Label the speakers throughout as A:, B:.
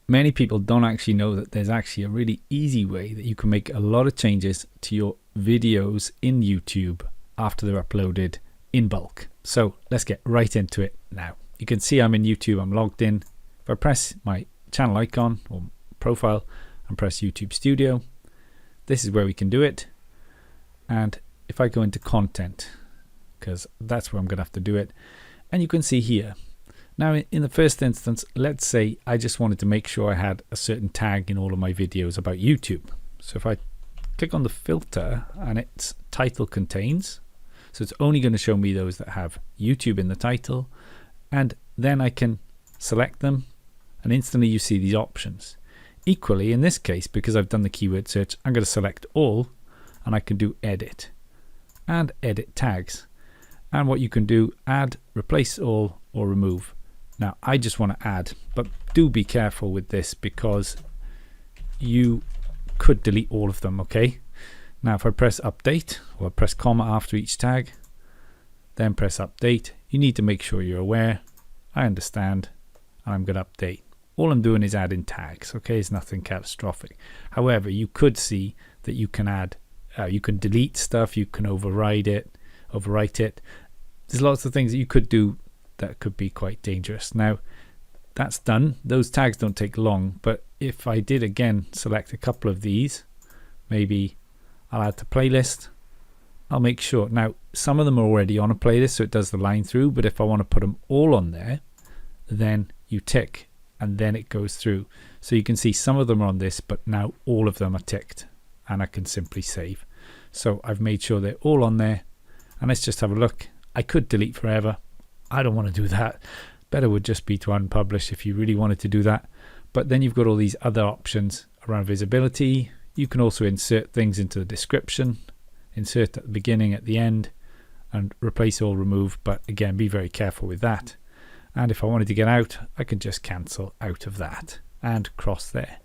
A: Many people don't actually know that there's actually a really easy way that you can make a lot of changes to your videos in YouTube after they're uploaded in bulk. So let's get right into it now. You can see I'm in YouTube, I'm logged in. If I press my channel icon or profile and press YouTube Studio, this is where we can do it. And if I go into content, because that's where I'm going to have to do it, and you can see here. Now in the first instance, let's say I just wanted to make sure I had a certain tag in all of my videos about YouTube. So if I click on the filter and its title contains, so it's only going to show me those that have YouTube in the title, and then I can select them and instantly you see these options. Equally in this case, because I've done the keyword search, I'm going to select all and I can do edit and edit tags. And what you can do, add, replace all, or remove. Now I just want to add, but do be careful with this because you could delete all of them, okay? Now if I press update or press comma after each tag, then press update, you need to make sure you're aware. I understand, and I'm going to update. All I'm doing is adding tags, okay? It's nothing catastrophic. However, you could see that you can add, you can delete stuff, you can overwrite it. There's lots of things that you could do that could be quite dangerous. Now that's done. Those tags don't take long, but if I did again select a couple of these, maybe I'll add to playlist. I'll make sure. Now some of them are already on a playlist, so it does the line through, but if I want to put them all on there, then you tick and then it goes through. So you can see some of them are on this, but now all of them are ticked and I can simply save. So I've made sure they're all on there, and let's just have a look. I could delete forever. I don't want to do that. Better would just be to unpublish if you really wanted to do that. But then you've got all these other options around visibility. You can also insert things into the description, insert at the beginning, at the end, and replace all, remove. But again, be very careful with that. And if I wanted to get out, I can just cancel out of that and cross there.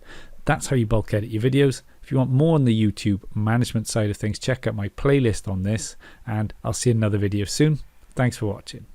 A: That's how you bulk edit your videos. If you want more on the YouTube management side of things, check out my playlist on this, and I'll see you in another video soon. Thanks for watching.